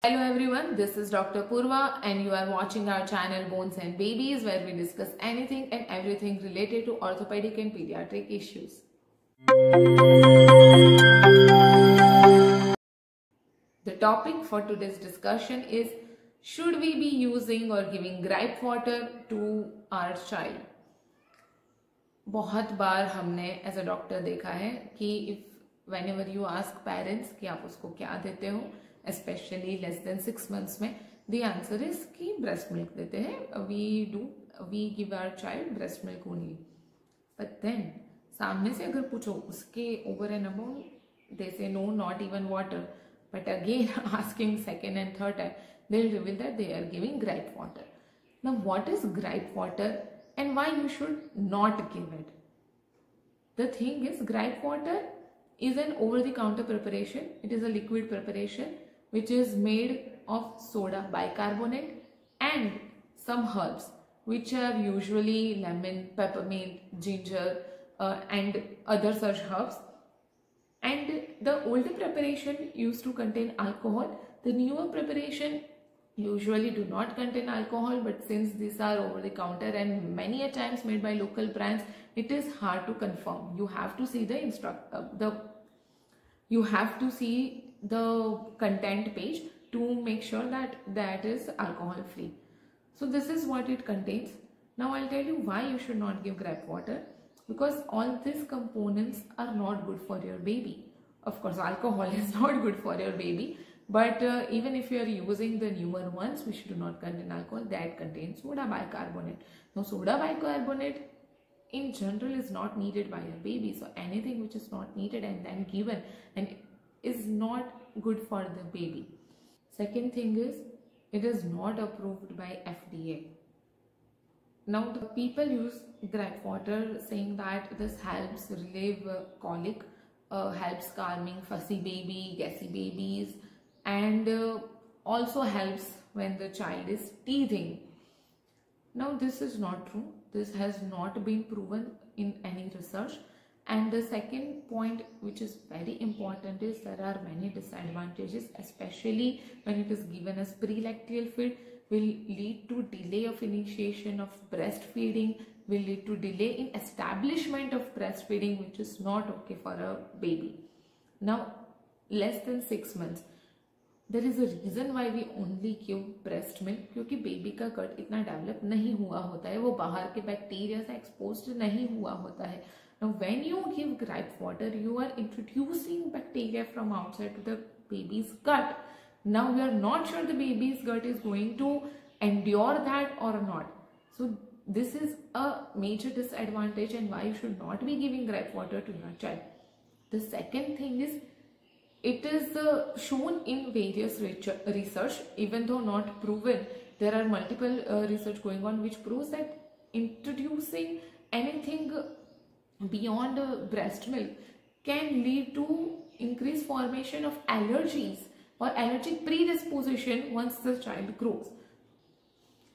Hello everyone, this is Dr. Purva and you are watching our channel Bones and Babies, where we discuss anything and everything related to orthopedic and pediatric issues. The topic for today's discussion is, should we be using or giving gripe water to our child? बहुत बार हमने as a doctor देखा है कि if whenever you ask parents कि आप उसको क्या देते हो, especially less than 6 months में, the answer is कि breast milk देते हैं. We give our child breast milk only. But then सामने से अगर पूछो उसके over and above, they say no, not even water. But again asking second and third time, they'll reveal that they are giving gripe water. Now what is gripe water and why you should not give it? The thing is, gripe water is an over-the-counter preparation. It is a liquid preparation which is made of soda bicarbonate and some herbs, which are usually lemon, peppermint, ginger, and other such herbs. And the older preparation used to contain alcohol. The newer preparation usually do not contain alcohol, but since these are over the counter and many a times made by local brands, it is hard to confirm. You have to see the content page to make sure that that is alcohol free. So this is what it contains. Now I'll tell you why you should not give gripe water, because all these components are not good for your baby. Of course, alcohol is not good for your baby, but even if you are using the newer ones which do not contain alcohol, that contains soda bicarbonate. Now soda bicarbonate in general is not needed by your baby, so anything which is not needed and then given and is not good for the baby. Second thing is, it is not approved by FDA. Now the people use gripe water saying that this helps relieve colic, helps calming fussy baby, gassy babies, and also helps when the child is teething. Now this is not true. This has not been proven in any research. And the second point, which is very important, is there are many disadvantages, especially when it is given as pre-lacteal feed, will lead to delay of initiation of breastfeeding, will lead to delay in establishment of breastfeeding, which is not okay for a baby. Now, less than 6 months, there is a reason why we only give breast milk, क्योंकि baby का गट इतना develop नहीं हुआ होता है, वो बाहर के बैक्टीरिया से एक्सपोज्ड नहीं हुआ होता है. Now when you give gripe water, you are introducing bacteria from outside to the baby's gut. Now you are not sure the baby's gut is going to endure that or not. So this is a major disadvantage and why you should not be giving gripe water to your child. The second thing is, it is shown in various research, even though not proven. There are multiple research going on which proves that introducing anything beyond breast milk can lead to increased formation of allergies or allergic predisposition once the child grows.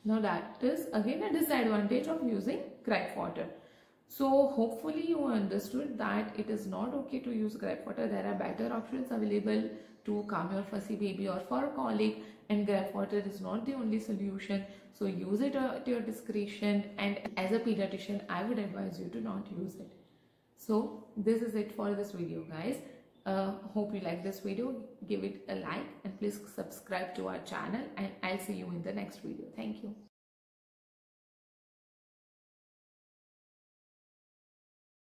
Now that is again a disadvantage of using gripe water. So hopefully you understood that it is not okay to use gripe water. There are better options available to calm your fussy baby or for colic, and gripe water is not the only solution. So use it at your discretion, and as a pediatrician I would advise you to not use it. So this is it for this video, guys. Hope you like this video. Give it a like and please subscribe to our channel, and I'll see you in the next video. Thank you.